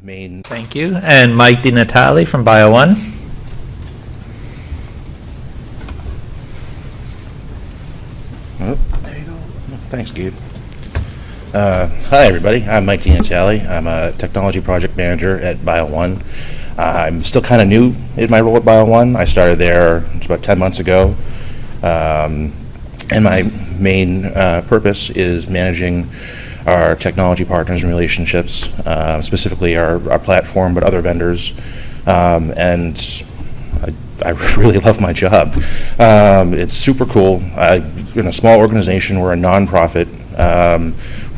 main. Thank you. And Mike DiNatale from BioOne. Oh, there you go. Thanks, Gabe. Hi, everybody. I'm Mike DiNatale. I'm a technology project manager at BioOne. I'm still kind of new in my role at BioOne. I started there about 10 months ago. And my main purpose is managing our technology partners and relationships, specifically our platform, but other vendors. And I really love my job. It's super cool. In a small organization, we're a nonprofit.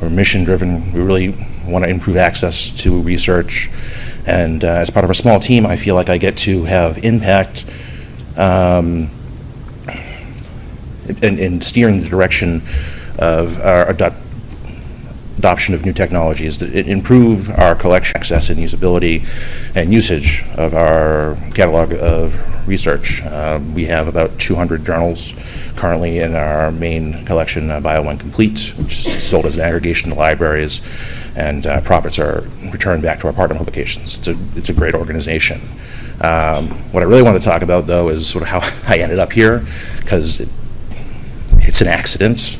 We're mission driven. We really want to improve access to research. And as part of a small team, I feel like I get to have impact in steering the direction of our adoption of new technologies that improve our collection access and usability and usage of our catalog of research. We have about 200 journals currently in our main collection, BioOne Complete, which is sold as an aggregation to libraries, and profits are returned back to our partner publications. It's a great organization. What I really want to talk about, though, is sort of how I ended up here, because it's an accident.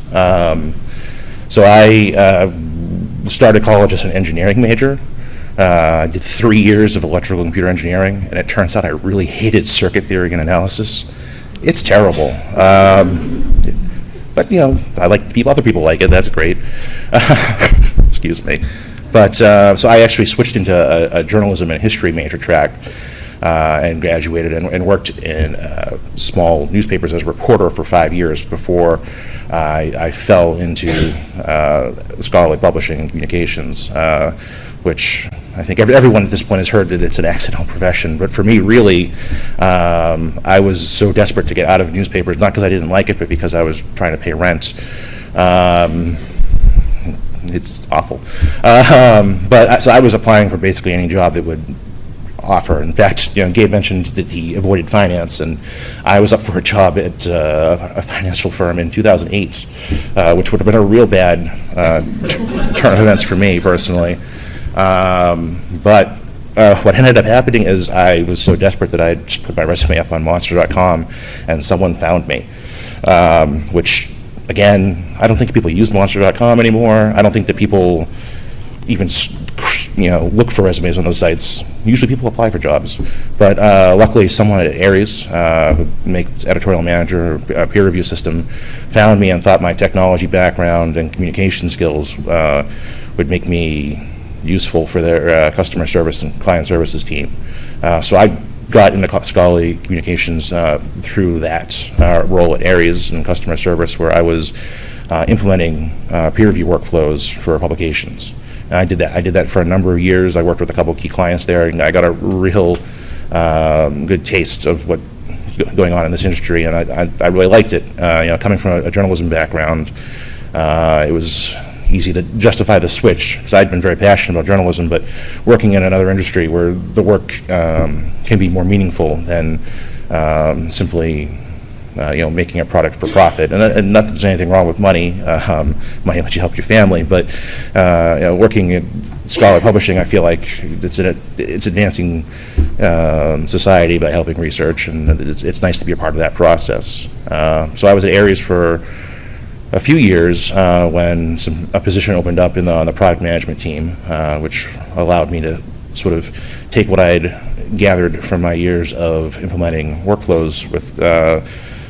So I started college as an engineering major. I did 3 years of electrical and computer engineering, and it turns out I really hated circuit theory and analysis. It's terrible. But, you know, I like people, other people like it, that's great. Excuse me. But, so I actually switched into a journalism and history major track and graduated and worked in small newspapers as a reporter for 5 years before I fell into scholarly publishing and communications, which I think everyone at this point has heard that it's an accidental profession. But for me, really, I was so desperate to get out of newspapers, not because I didn't like it, but because I was trying to pay rent. It's awful. So I was applying for basically any job that would offer. In fact, you know, Gabe mentioned that he avoided finance, and I was up for a job at a financial firm in 2008, which would have been a real bad turn of events for me personally. But what ended up happening is I was so desperate that I just put my resume up on Monster.com, and someone found me, which, again, I don't think people use Monster.com anymore. I don't think that people even look for resumes on those sites. Usually people apply for jobs, but luckily someone at Aries, who makes editorial manager, peer review system, found me and thought my technology background and communication skills would make me useful for their customer service and client services team. So I got into scholarly communications through that role at Aries in customer service, where I was implementing peer review workflows for publications. And I did that for a number of years. I worked with a couple of key clients there, and I got a real good taste of what's going on in this industry, and I really liked it. Coming from a journalism background, it was easy to justify the switch, because I'd been very passionate about journalism, but working in another industry where the work can be more meaningful than simply making a product for profit. And not that there's anything wrong with money. Money lets you help your family, but working in scholarly publishing, I feel like it's advancing society by helping research, and it's nice to be a part of that process. So I was at Aries for a few years when a position opened up on the product management team, which allowed me to sort of take what I'd gathered from my years of implementing workflows with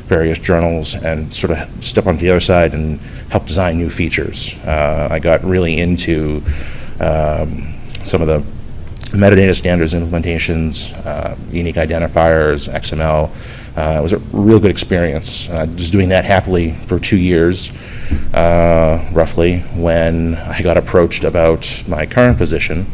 various journals and sort of step on the other side and help design new features. I got really into some of the metadata standards implementations, unique identifiers, XML. It was a real good experience. Just doing that happily for 2 years, roughly, when I got approached about my current position,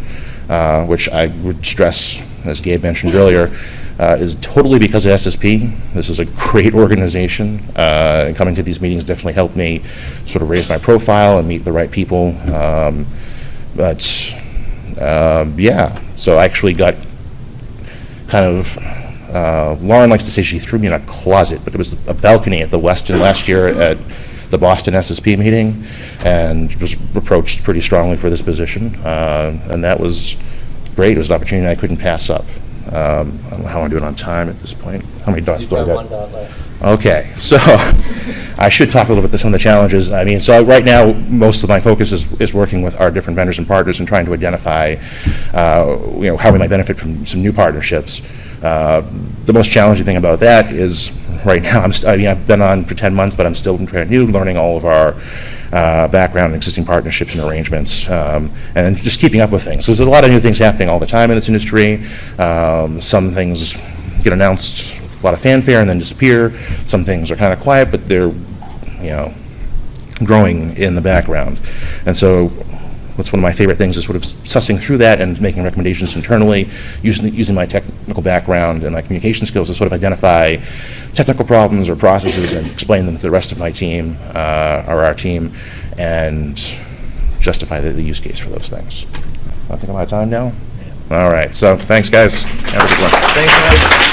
which I would stress, as Gabe mentioned earlier, is totally because of SSP. This is a great organization, and coming to these meetings definitely helped me sort of raise my profile and meet the right people. Yeah, so I actually got kind of, Lauren likes to say she threw me in a closet, but it was a balcony at the Westin last year at the Boston SSP meeting, and was approached pretty strongly for this position, and that was great. It was an opportunity I couldn't pass up. I don't know how I'm doing on time at this point. How many dots You've do I got got? 1 dot left. Okay, so I should talk a little bit about some of the challenges. I mean, so right now, most of my focus is working with our different vendors and partners and trying to identify, how we might benefit from some new partnerships. The most challenging thing about that is right now, I've been on for 10 months, but I'm still brand new, learning all of our background and existing partnerships and arrangements, and just keeping up with things. So there's a lot of new things happening all the time in this industry. Some things get announced, a lot of fanfare, and then disappear. Some things are kind of quiet, but they're, growing in the background. And so what's one of my favorite things is sort of sussing through that and making recommendations internally, using my technical background and my communication skills to sort of identify technical problems or processes and explain them to the rest of my team, or our team, and justify the use case for those things. I think I'm out of time now? All right, so thanks, guys. Have a good one. Thanks, Mike.